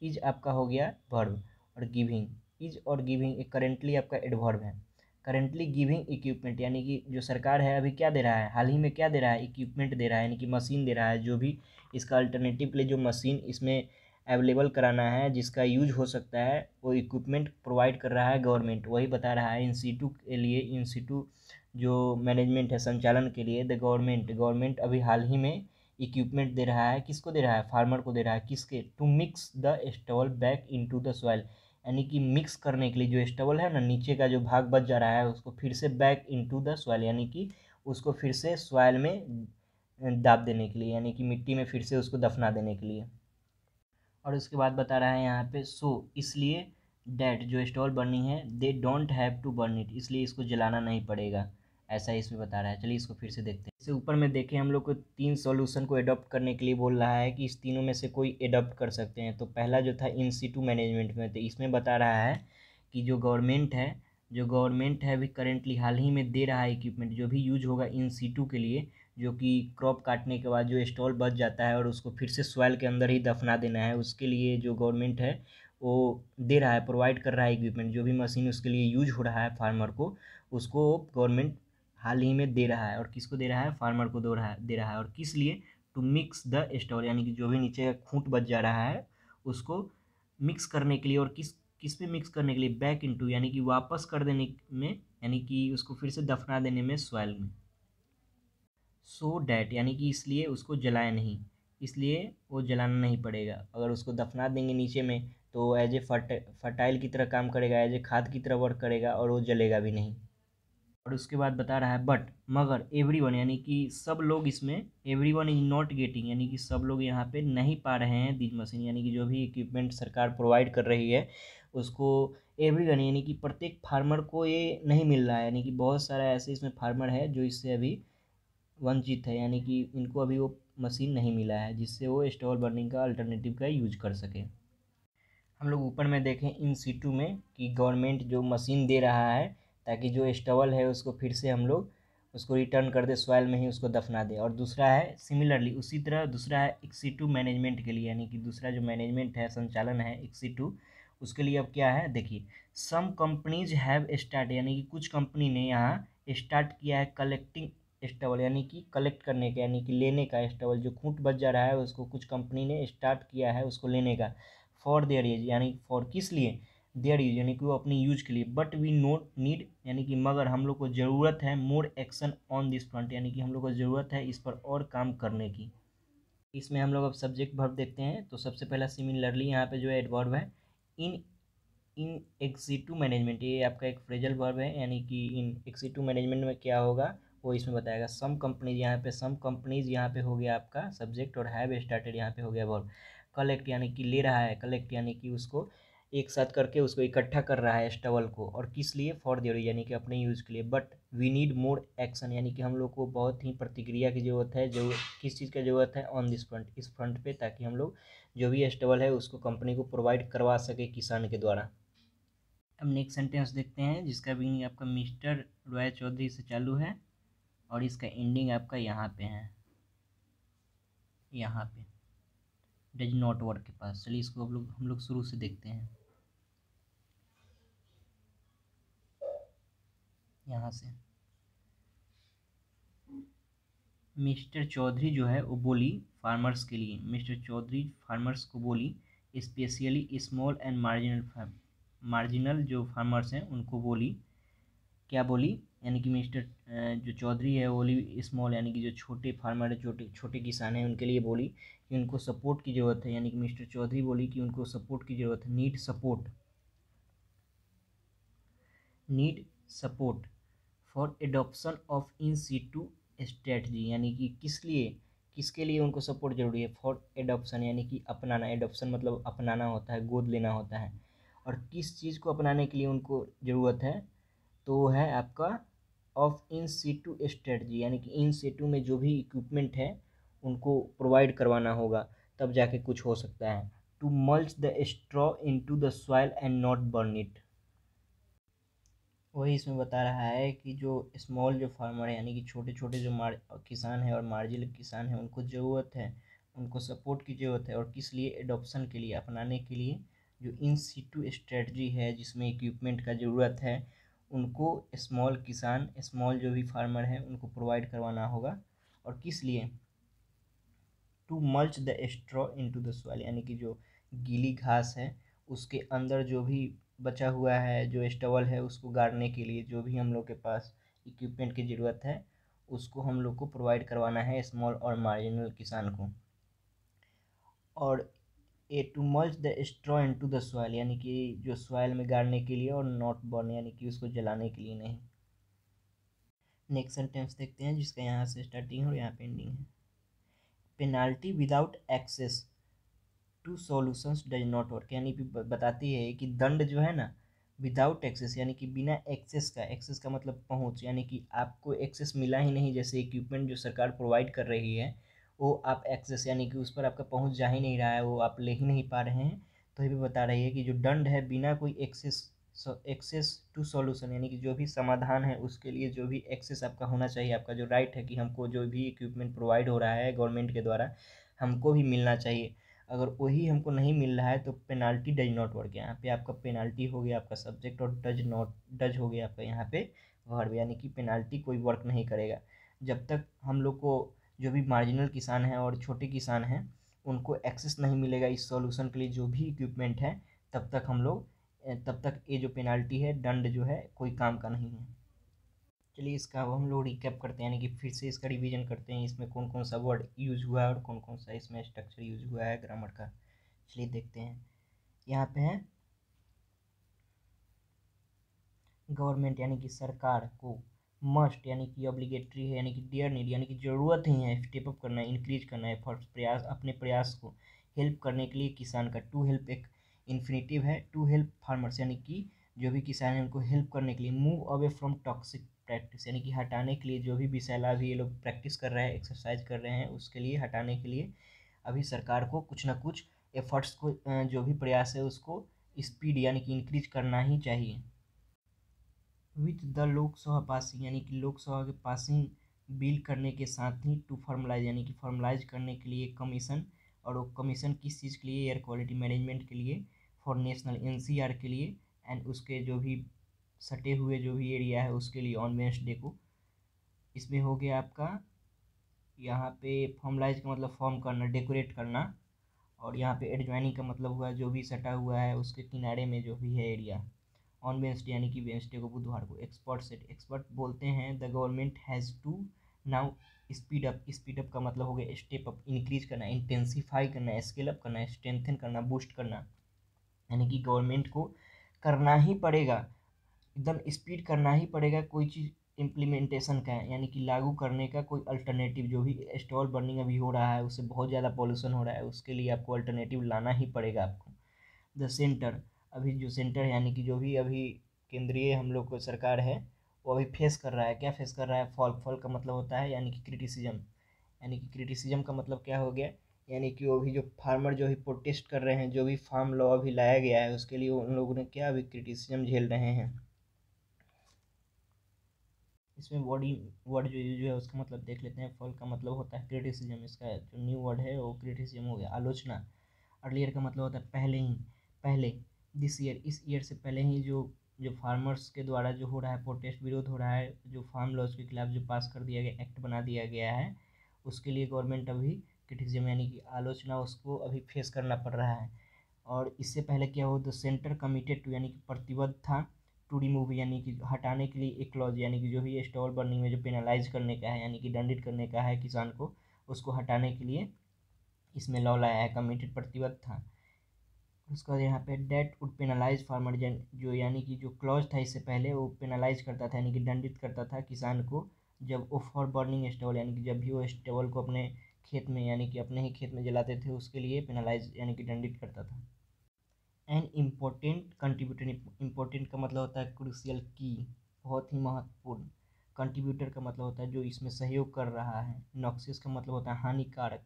इज आपका हो गया वर्ब, और गिविंग, इज और गिविंग एक करेंटली आपका एडवर्ब है। करेंटली गिविंग इक्विपमेंट, यानी कि जो सरकार है अभी क्या दे रहा है, हाल ही में क्या दे रहा है, इक्विपमेंट दे रहा है, यानी कि मशीन दे रहा है। जो भी इसका अल्टरनेटिव के लिए जो मशीन इसमें अवेलेबल कराना है जिसका यूज हो सकता है, वो इक्विपमेंट प्रोवाइड कर रहा है गवर्नमेंट, वही बता रहा है। इन सीटू के लिए, इन सीटू जो मैनेजमेंट है संचालन के लिए, द गवर्नमेंट, गवर्नमेंट अभी हाल ही में इक्विपमेंट दे रहा है। किसको दे रहा है, फार्मर को दे रहा है। किसके, to mix the stubble back into the soil, यानी कि मिक्स करने के लिए, जो स्टबल है ना नीचे का जो भाग बच जा रहा है उसको फिर से बैक इनटू द सॉइल, यानी कि उसको फिर से सॉइल में दाब देने के लिए, यानी कि मिट्टी में फिर से उसको दफना देने के लिए। और उसके बाद बता रहा है यहाँ पे सो, इसलिए डैट जो स्टॉल बर्निंग है, they don't have to burn it, इसलिए इसको जलाना नहीं पड़ेगा, ऐसा ही इसमें बता रहा है। चलिए इसको फिर से देखते हैं। इससे ऊपर में देखें हम लोग को 3 सॉल्यूशन को एडॉप्ट करने के लिए बोल रहा है कि इस तीनों में से कोई एडॉप्ट कर सकते हैं। तो पहला जो था इन सीटू मैनेजमेंट में, तो इसमें बता रहा है कि जो गवर्नमेंट है अभी करेंटली हाल ही में दे रहा है इक्विपमेंट, जो भी यूज होगा इन सीटू के लिए, जो कि क्रॉप काटने के बाद जो स्टॉल बच जाता है और उसको फिर से सॉइल के अंदर ही दफना देना है, उसके लिए जो गवर्नमेंट है वो दे रहा है, प्रोवाइड कर रहा है इक्विपमेंट। जो भी मशीन उसके लिए यूज हो रहा है फार्मर को, उसको गवर्नमेंट हाल ही में दे रहा है। और किसको दे रहा है, फार्मर को दे रहा है। और किस लिए, टू मिक्स द स्टॉल, यानी कि जो भी नीचे का खूंट बच जा रहा है उसको मिक्स करने के लिए। और किस किस पे मिक्स करने के लिए, बैक इनटू, यानी कि वापस कर देने में, यानी कि उसको फिर से दफना देने में सॉइल में। सो डैट, यानी कि इसलिए उसको जलाए नहीं, इसलिए वो जलाना नहीं पड़ेगा। अगर उसको दफना देंगे नीचे में तो एज ए फर्टाइल की तरह काम करेगा, एज ए खाद की तरह वर्क करेगा, और वो जलेगा भी नहीं। और उसके बाद बता रहा है बट, मगर एवरीवन, यानी कि सब लोग इसमें, एवरीवन इज नॉट गेटिंग, यानी कि सब लोग यहाँ पे नहीं पा रहे हैं दीज मशीन, यानी कि जो भी इक्विपमेंट सरकार प्रोवाइड कर रही है उसको एवरीवन, यानी कि प्रत्येक फार्मर को ये नहीं मिल रहा है। यानी कि बहुत सारा ऐसे इसमें फार्मर है जो इससे अभी वंचित है, यानी कि इनको अभी वो मशीन नहीं मिला है जिससे वो स्टॉल बर्निंग का अल्टरनेटिव का यूज कर सके। हम लोग ऊपर में देखें इन सीटू में कि गवर्नमेंट जो मशीन दे रहा है ताकि जो स्टबल है उसको फिर से हम लोग उसको रिटर्न कर दे, सॉइल में ही उसको दफना दे। और दूसरा है सिमिलरली उसी तरह दूसरा है एक्सीटू मैनेजमेंट के लिए, यानी कि दूसरा जो मैनेजमेंट है संचालन है एक्सीटू, उसके लिए अब क्या है देखिए। सम कंपनीज हैव स्टार्ट, यानी कि कुछ कंपनी ने यहाँ स्टार्ट किया है कलेक्टिंग स्टबल, यानी कि कलेक्ट करने का, यानी कि लेने का स्टबल, जो खूंट बच जा रहा है उसको कुछ कंपनी ने स्टार्ट किया है उसको लेने का। फॉर देयर यूज, यानी फॉर किस लिए, देयर यूज, यानी कि वो अपनी यूज के लिए। बट वी नोट नीड, यानी कि मगर हम लोग को ज़रूरत है more action on this front, यानी कि हम लोग को ज़रूरत है इस पर और काम करने की। इसमें हम लोग अब सब्जेक्ट वर्ब देखते हैं। तो सबसे पहला सिमिलरली यहाँ पे जो है एडवर्ब है, इन इन एक्सिटू मैनेजमेंट, ये आपका एक फ्रेजल वर्ब है, यानी कि इन एक्सिटू मैनेजमेंट में क्या होगा वो इसमें बताएगा। सम कंपनीज, यहाँ पे सम कंपनीज यहाँ पे हो गया आपका सब्जेक्ट, और हैव स्टार्टेड यहाँ पे हो गया वर्ब। कलेक्ट यानी कि ले रहा है, कलेक्ट यानी कि उसको एक साथ करके उसको इकट्ठा कर रहा है स्टबल को, और किस लिए, फॉर देयर यानी कि अपने यूज़ के लिए। But we need more action, यानी कि हम लोग को बहुत ही प्रतिक्रिया की ज़रूरत है। जो किस चीज़ का ज़रूरत है, ऑन दिस फ्रंट, इस फ्रंट पे, ताकि हम लोग जो भी स्टबल है उसको कंपनी को प्रोवाइड करवा सके किसान के द्वारा। अब नेक्स्ट सेंटेंस देखते हैं जिसका बिगिनिंग आपका मिस्टर रॉय चौधरी से चालू है और इसका एंडिंग आपका यहाँ पे है, यहाँ पे डज नॉट वर्क के पास। चलिए इसको हम लोग शुरू से देखते हैं, यहाँ से। मिस्टर चौधरी जो है वो बोली फार्मर्स के लिए, मिस्टर चौधरी फार्मर्स को बोली, स्पेशली स्मॉल एंड मार्जिनल जो फार्मर्स हैं उनको बोली। क्या बोली, यानी कि मिस्टर जो चौधरी है वो बोली स्मॉल, यानी कि जो छोटे फार्मर है, छोटे छोटे किसान हैं उनके लिए बोली कि उनको सपोर्ट की ज़रूरत है। यानी कि मिस्टर चौधरी बोली कि उनको सपोर्ट की ज़रूरत है, need support, need support for adoption of in situ strategy, यानी कि किस लिए, किसके लिए उनको सपोर्ट जरूरी है, फॉर एडॉप्शन यानी कि अपनाना, एडॉप्शन मतलब अपनाना होता है, गोद लेना होता है। और किस चीज़ को अपनाने के लिए उनको ज़रूरत है, तो वो है आपका ऑफ इन सीटू स्ट्रेटजी, यानी कि इन सीटू में जो भी इक्विपमेंट है उनको प्रोवाइड करवाना होगा। तब जाके कुछ हो सकता है। To mulch the straw into the soil and not burn it. वही इसमें बता रहा है कि जो स्मॉल जो फार्मर है यानी कि छोटे छोटे जो किसान हैं और मार्जिनल किसान हैं उनको ज़रूरत है, उनको सपोर्ट की ज़रूरत है। और किस लिए? एडॉप्शन के लिए, अपनाने के लिए जो इन सीटू स्ट्रेटजी है जिसमें इक्विपमेंट का ज़रूरत है, उनको स्मॉल किसान, स्मॉल जो भी फार्मर है उनको प्रोवाइड करवाना होगा। और किस लिए? To mulch the straw into the soil, यानी कि जो गीली घास है उसके अंदर जो भी बचा हुआ है जो स्टबल है उसको गाड़ने के लिए जो भी हम लोग के पास इक्विपमेंट की ज़रूरत है उसको हम लोग को प्रोवाइड करवाना है स्मॉल और मार्जिनल किसान को। और a to mulch the straw into the soil, यानी कि जो सॉइल में गाड़ने के लिए, और नॉट बर्न यानी कि उसको जलाने के लिए नहीं। नेक्स्ट सेंटेंस देखते हैं जिसका यहाँ से स्टार्टिंग है और यहाँ पे एंडिंग है। Penalty without access to solutions does not work, यानी कि बताती है कि दंड जो है ना विदाउट एक्सेस, यानी कि बिना एक्सेस का, एक्सेस का मतलब पहुंच, यानी कि आपको एक्सेस मिला ही नहीं, जैसे इक्विपमेंट जो सरकार प्रोवाइड कर रही है वो आप एक्सेस यानी कि उस पर आपका पहुंच जा ही नहीं रहा है, वो आप ले ही नहीं पा रहे हैं, तो ये भी बता रही है कि जो दंड है बिना कोई एक्सेस टू सॉल्यूशन, यानी कि जो भी समाधान है उसके लिए जो भी एक्सेस आपका होना चाहिए, आपका जो राइट है कि हमको जो भी इक्विपमेंट प्रोवाइड हो रहा है गवर्नमेंट के द्वारा हमको भी मिलना चाहिए, अगर वही हमको नहीं मिल रहा है तो पेनाल्टी डज नॉट वर्क। यहाँ पे आपका पेनाल्टी हो गया आपका सब्जेक्ट, और डज हो गया आपका यहाँ पे वर्ब, यानी कि पेनाल्टी कोई वर्क नहीं करेगा जब तक हम लोग को जो भी मार्जिनल किसान हैं और छोटे किसान हैं उनको एक्सेस नहीं मिलेगा इस सॉल्यूशन के लिए जो भी इक्विपमेंट है, तब तक ये जो पेनाल्टी है, दंड जो है, कोई काम का नहीं है। चलिए इसका अब हम लोग रिकैप करते हैं, यानी कि फिर से इसका रिवीजन करते हैं, इसमें कौन कौन सा वर्ड यूज हुआ है और कौन कौन सा इसमें स्ट्रक्चर यूज हुआ है ग्रामर का। चलिए देखते हैं। यहाँ पे है गवर्नमेंट, यानी कि सरकार को, मस्ट यानी कि ऑब्लिगेटरी है, यानी कि डियर नीड यानी कि ज़रूरत ही है, स्टेप अप करना है, इंक्रीज करना है, एफर्ट्स प्रयास, अपने प्रयास को, हेल्प करने के लिए किसान का, टू हेल्प एक इन्फिनेटिव है, टू हेल्प फार्मर्स यानी कि जो भी किसान है उनको हेल्प करने के लिए, move away from toxic practice यानी कि हटाने के लिए, जो भी विषैला अभी ये लोग प्रैक्टिस कर रहे हैं, एक्सरसाइज कर रहे हैं, उसके लिए हटाने के लिए अभी सरकार को कुछ ना कुछ एफर्ट्स को, जो भी प्रयास है उसको स्पीड यानी कि इंक्रीज करना ही चाहिए। विथ द लोकसभा पासिंग यानी कि लोकसभा के पासिंग बिल करने के साथ ही, टू फॉर्मलाइज यानी कि फॉर्मलाइज करने के लिए कमीशन, और वो कमीशन किस चीज़ के लिए? एयर क्वालिटी मैनेजमेंट के लिए, फॉर नेशनल एनसीआर के लिए, एंड उसके जो भी सटे हुए जो भी एरिया है उसके लिए ऑन वेंसडे को। इसमें हो गया आपका यहाँ पे फॉर्मलाइज का मतलब फॉर्म करना, डेकोरेट करना, और यहाँ पे एडजॉइनिंग का मतलब हुआ जो भी सटा हुआ है उसके किनारे में जो भी है एरिया। ऑन वेंसडे यानी कि वेंसडे को, बुधवार को। एक्सपर्ट सेट, एक्सपर्ट बोलते हैं the government has to now speed up, speed up का मतलब हो गया स्टेप अप, इंक्रीज करना, इंटेंसीफाई करना, स्केल अप करना, स्ट्रेंथन करना, बूस्ट करना, यानी कि गवर्नमेंट को करना ही पड़ेगा, एकदम स्पीड करना ही पड़ेगा कोई चीज़ इम्प्लीमेंटेशन का है, यानी कि लागू करने का कोई अल्टरनेटिव, जो भी स्टॉल बर्निंग अभी हो रहा है उससे बहुत ज़्यादा पॉल्यूशन हो रहा है, उसके लिए आपको अल्टरनेटिव लाना ही पड़ेगा आपको। द सेंटर, अभी जो सेंटर है यानी कि जो भी अभी केंद्रीय हम लोग को सरकार है वो अभी फेस कर रहा है, क्या फेस कर रहा है? फॉल, फॉल का मतलब होता है यानी कि क्रिटिसिज्म, यानी कि क्रिटिसिज्म का मतलब क्या हो गया? यानी कि वो भी जो फार्मर जो भी प्रोटेस्ट कर रहे हैं, जो भी फार्म लॉ अभी लाया गया है उसके लिए उन लोगों ने क्या अभी क्रिटिसिज्म झेल रहे हैं। इसमें वर्ड वर्ड जो यूज है उसका मतलब देख लेते हैं। फॉल का मतलब होता है क्रिटिसिज्म, इसका जो न्यू वर्ड है वो क्रिटिसिज्म हो गया। आलोचना, अर्लियर का मतलब होता है पहले ही, पहले। दिस ईयर, इस ईयर से पहले ही जो फार्मर्स के द्वारा जो हो रहा है प्रोटेस्ट, विरोध हो रहा है जो फार्म लॉज के खिलाफ जो पास कर दिया गया, एक्ट बना दिया गया है, उसके लिए गवर्नमेंट अभी क्रिटिसिज्म यानी कि आलोचना उसको अभी फेस करना पड़ रहा है। और इससे पहले क्या हो? द सेंटर कमिटेड टू यानी कि प्रतिबद्ध था, टू रिमूव यानी कि हटाने के लिए एक क्लॉज, यानी कि जो भी स्टॉल बर्निंग में जो पेनलाइज करने का है यानी कि दंडित करने का है किसान को, उसको हटाने के लिए इसमें लॉ लाया है, कमिटेड प्रतिबद्ध था। उसके बाद यहाँ पे डेट वुड पेनलाइज फार्मर, जो यानी कि जो क्लॉज था इससे पहले वो पेनलाइज करता था यानी कि दंडित करता था किसान को, जब वो फॉर बर्निंग स्टबल यानी कि जब भी वो स्टबल को अपने खेत में यानी कि अपने ही खेत में जलाते थे उसके लिए पेनलाइज यानी कि दंडित करता था। एन इम्पोर्टेंट कंट्रीब्यूटर, इम्पोर्टेंट का मतलब होता है क्रूशियल की, बहुत ही महत्वपूर्ण। कंट्रीब्यूटर का मतलब होता है जो इसमें सहयोग कर रहा है। नॉक्सियस का मतलब होता है हानिकारक।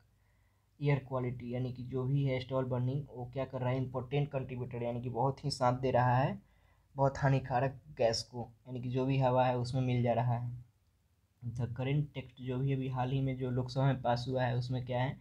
एयर क्वालिटी, यानी कि जो भी है स्टॉल बर्निंग वो क्या कर रहा है, इम्पोर्टेंट कंट्रीब्यूटर यानी कि बहुत ही साथ दे रहा है बहुत हानिकारक गैस को, यानी कि जो भी हवा है उसमें मिल जा रहा है। द करेंट टेक्स्ट जो भी अभी हाल ही में जो लोकसभा में पास हुआ है उसमें क्या है,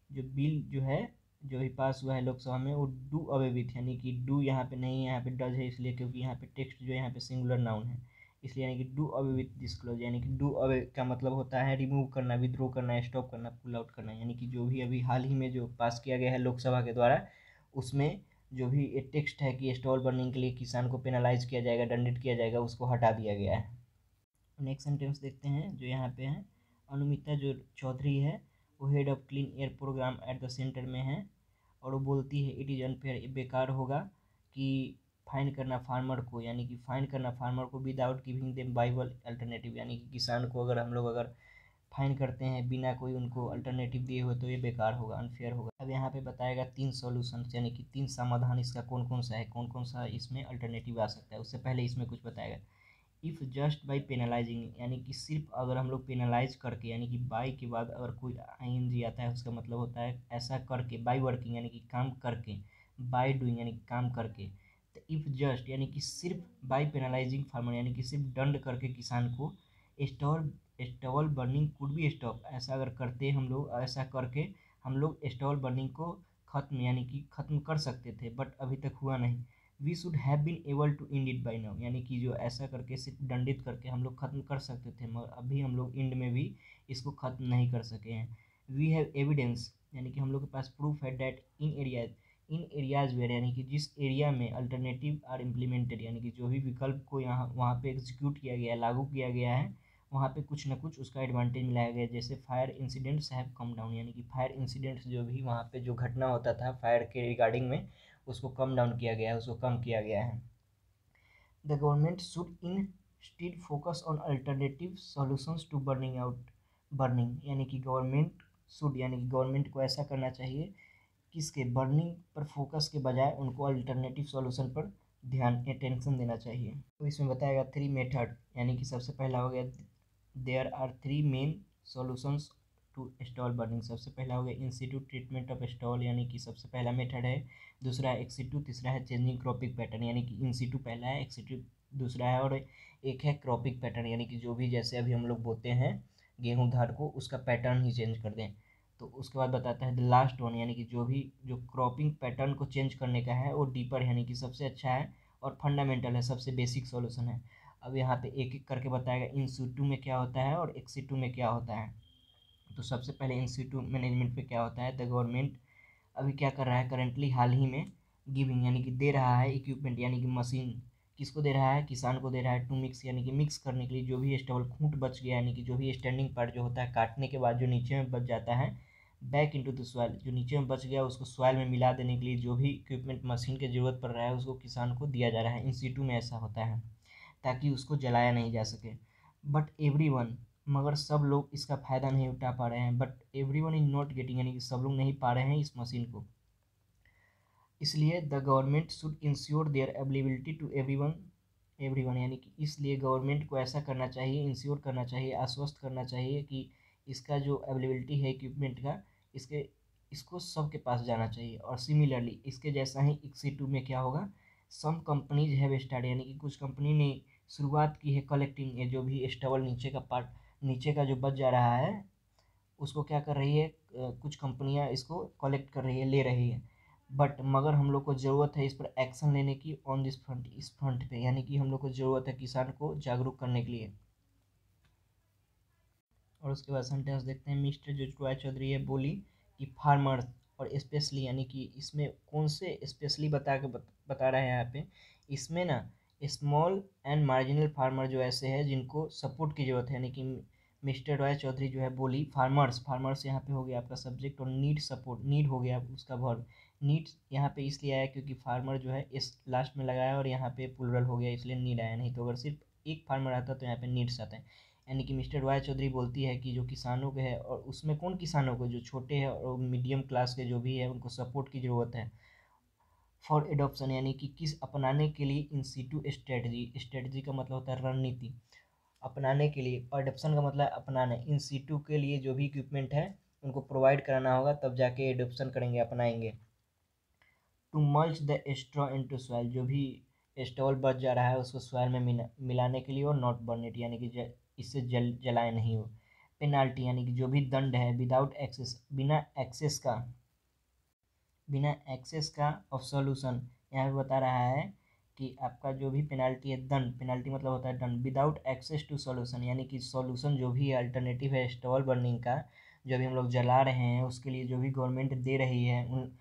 जो बिल जो है जो भी पास हुआ है लोकसभा में वो डू अवे विथ, यानी कि डू यहाँ पे नहीं है, यहाँ पे डज है, इसलिए क्योंकि यहाँ पे टेक्स्ट जो है यहाँ पे सिंगुलर नाउन है, इसलिए यानी कि डू अवे विथ डिस्क्लोज, यानी कि डू अवे का मतलब होता है रिमूव करना, विद्रो करना, स्टॉप करना, पुल आउट करना, यानी कि जो भी अभी हाल ही में जो पास किया गया है लोकसभा के द्वारा उसमें जो भी ये टेक्स्ट है कि स्टॉल बर्निंग के लिए किसान को पेनलाइज किया जाएगा, दंडित किया जाएगा, उसको हटा दिया गया है। नेक्स्ट सेंटेंस देखते हैं जो यहाँ पे है, अनुमिता जो चौधरी है वो head of clean air programme at the centre में है, और वो बोलती है इट इज़ अनफेयर, ये बेकार होगा कि फाइन करना फार्मर को, यानी कि फाइन करना फार्मर को without giving them Bible alternative, यानी कि किसान को अगर हम लोग अगर फाइन करते हैं बिना कोई उनको अल्टरनेटिव दिए हुए तो ये बेकार होगा, अनफेयर होगा। अब यहाँ पे बताएगा 3 सॉल्यूशन, यानी कि 3 समाधान इसका कौन कौन सा है, कौन कौन सा इसमें अल्टरनेटिव आ सकता है। उससे पहले इसमें कुछ बताएगा, इफ़ जस्ट बाई पेनलाइजिंग, यानी कि सिर्फ अगर हम लोग पेनलाइज करके, यानी कि बाई के बाद अगर कोई आईएनजी आता है उसका मतलब होता है ऐसा करके, बाई वर्किंग यानी कि काम करके, बाई डूइंग यानी कि काम करके, तो इफ़ जस्ट यानी कि सिर्फ बाई पेनलाइजिंग फार्मर, यानी कि सिर्फ दंड करके किसान को stall stall burning could be stop, ऐसा अगर करते हम लोग, ऐसा करके हम लोग स्टॉल बर्निंग को खत्म यानी कि खत्म कर सकते थे, बट अभी तक हुआ नहीं। We should have been able to end it by now, यानी कि जो ऐसा करके सिर्फ दंडित करके हम लोग खत्म कर सकते थे, मगर अभी हम लोग इंड में भी इसको खत्म नहीं कर सके हैं। वी हैव एविडेंस, यानी कि हम लोग के पास प्रूफ है, डैट इन एरियाज वेयर, यानी कि जिस एरिया में अल्टरनेटिव आर इम्प्लीमेंटेड, यानी कि जो भी विकल्प को यहाँ वहाँ पे एग्जीक्यूट किया गया है, लागू किया गया है, वहाँ पे कुछ ना कुछ उसका एडवांटेज मिलाया गया है। जैसे fire incidents have come down, यानी कि फायर इंसिडेंट्स जो भी वहाँ पे जो घटना होता था फायर के रिगार्डिंग में उसको कम डाउन किया गया है, उसको कम किया गया है। The government should instead focus on alternative solutions to burning out burning, यानी कि गवर्नमेंट शुड यानी कि गवर्नमेंट को ऐसा करना चाहिए किसके बर्निंग पर फोकस के बजाय उनको अल्टरनेटिव सॉल्यूशन पर ध्यान अटेंशन देना चाहिए। तो इसमें बताएगा 3 मेथड, यानी कि सबसे पहला हो गया there are 3 main solutions to stubble burning, सबसे पहला हो गया in situ treatment of stubble, यानी कि सबसे पहला मेथड है। दूसरा है एक्स सिटू, तीसरा है चेंजिंग क्रॉपिंग पैटर्न, यानी कि इन सिटू पहला है, एक्स सिटू दूसरा है, और एक है क्रॉपिंग पैटर्न, यानी कि जो भी जैसे अभी हम लोग बोते हैं गेहूँ धान को उसका पैटर्न ही चेंज कर दें। तो उसके बाद बताता है द लास्ट वन, यानी कि जो भी जो क्रॉपिंग पैटर्न को चेंज करने का है वो डीपर यानी कि सबसे अच्छा है और फंडामेंटल है, सबसे बेसिक सॉल्यूशन है। अब यहाँ पे एक एक करके बताएगा इन सिटू में क्या होता है और एक्स सिटू में क्या होता है। तो सबसे पहले इन सिटू मैनेजमेंट पे क्या होता है, द गवर्नमेंट अभी क्या कर रहा है करेंटली हाल ही में गिविंग, यानी कि दे रहा है इक्विपमेंट, यानी कि मशीन, किसको दे रहा है, किसान को दे रहा है, टू मिक्स यानी कि मिक्स करने के लिए जो भी स्टबल खूंट बच गया, यानी कि जो भी स्टैंडिंग पार्ट जो होता है काटने के बाद जो नीचे में बच जाता है, बैक इनटू द सॉइल, जो नीचे में बच गया उसको सॉइल में मिला देने के लिए जो भी इक्विपमेंट मशीन की जरूरत पड़ रहा है उसको किसान को दिया जा रहा है। इन सिटू में ऐसा होता है ताकि उसको जलाया नहीं जा सके। बट एवरी वन, मगर सब लोग इसका फ़ायदा नहीं उठा पा रहे हैं, but every one is not getting, यानी कि सब लोग नहीं पा रहे हैं इस मशीन को, इसलिए the government should ensure their availability to everyone यानी कि इसलिए गवर्नमेंट को ऐसा करना चाहिए, इंश्योर करना चाहिए, आश्वस्त करना चाहिए कि इसका जो अवेलेबिलिटी है इक्विपमेंट का इसके इसको सबके पास जाना चाहिए। और सिमिलरली इसके जैसा ही एक्सी2 में क्या होगा, सम कंपनीज हैव स्टार्ट, यानी कि कुछ कंपनी ने शुरुआत की है कलेक्टिंग, ये जो भी स्टबल नीचे का पार्ट नीचे का जो बच जा रहा है उसको क्या कर रही है, कुछ कंपनियां इसको कलेक्ट कर रही है, ले रही है। बट मगर हम लोग को ज़रूरत है इस पर एक्शन लेने की ऑन दिस फ्रंट, इस फ्रंट पे, यानी कि हम लोग को ज़रूरत है किसान को जागरूक करने के लिए। और उसके बाद सेंटेंस देखते हैं, मिस्टर जो टॉय चौधरी है बोली कि फार्मर्स, और स्पेशली यानी कि इसमें कौन से स्पेशली बता रहे हैं यहाँ पे, इसमें ना स्मॉल एंड मार्जिनल फार्मर जो ऐसे हैं जिनको सपोर्ट की ज़रूरत है, यानी कि मिस्टर रॉय चौधरी जो है बोली फार्मर्स यहाँ पे हो गया आपका सब्जेक्ट, और नीड सपोर्ट, नीड हो गया उसका वर्ब। नीड यहाँ पे इसलिए आया क्योंकि फार्मर जो है इस लास्ट में लगाया और यहाँ पे प्लूरल हो गया इसलिए नीड आया, नहीं तो अगर सिर्फ एक फार्मर आता तो यहाँ पे नीड्स आता है। यानी कि मिस्टर वाई चौधरी बोलती है कि जो किसानों के हैं, और उसमें कौन किसानों को, जो छोटे हैं और मीडियम क्लास के जो भी है उनको सपोर्ट की ज़रूरत है फॉर एडॉप्शन, यानी कि किस अपनाने के लिए इन सीटू स्ट्रेटजी, स्ट्रेटजी का मतलब होता है रणनीति, अपनाने के लिए, और एडॉप्शन का मतलब है अपनाना, इन सीटू के लिए जो भी इक्विपमेंट है उनको प्रोवाइड कराना होगा, तब जाके एडोप्शन करेंगे, अपनाएंगे। To mulch the straw into soil, जो भी स्टॉल बच जा रहा है उसको सॉइल में मिलाने के लिए, और नॉट बर्न इट, यानी कि इससे जलाए नहीं हो। पेनाल्टी यानी कि जो भी दंड है, विदाउट एक्सेस, बिना एक्सेस का ऑफ सॉल्यूशन, यहाँ पे बता रहा है कि आपका जो भी पेनाल्टी है, दंड, पेनाल्टी मतलब होता है दंड, विदाउट एक्सेस टू सॉल्यूशन, यानी कि सॉल्यूशन जो भी अल्टरनेटिव है स्टॉल बर्निंग का, जो भी हम लोग जला रहे हैं उसके लिए जो भी गवर्नमेंट दे रही है उन,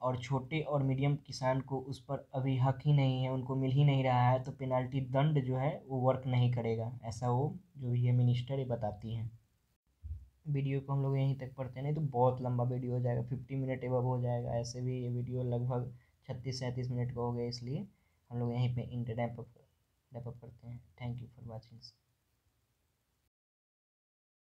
और छोटे और मीडियम किसान को उस पर अभी हक ही नहीं है, उनको मिल ही नहीं रहा है, तो पेनाल्टी दंड जो है वो वर्क नहीं करेगा, ऐसा वो जो भी ये मिनिस्टर ये बताती हैं। वीडियो को हम लोग यहीं तक पढ़ते हैं, नहीं तो बहुत लंबा वीडियो हो जाएगा, 50 मिनट एबव हो जाएगा, ऐसे भी ये वीडियो लगभग 36-37 मिनट का हो गया, इसलिए हम लोग यहीं पे इंटर रैप अप करते हैं। Thank you for watching.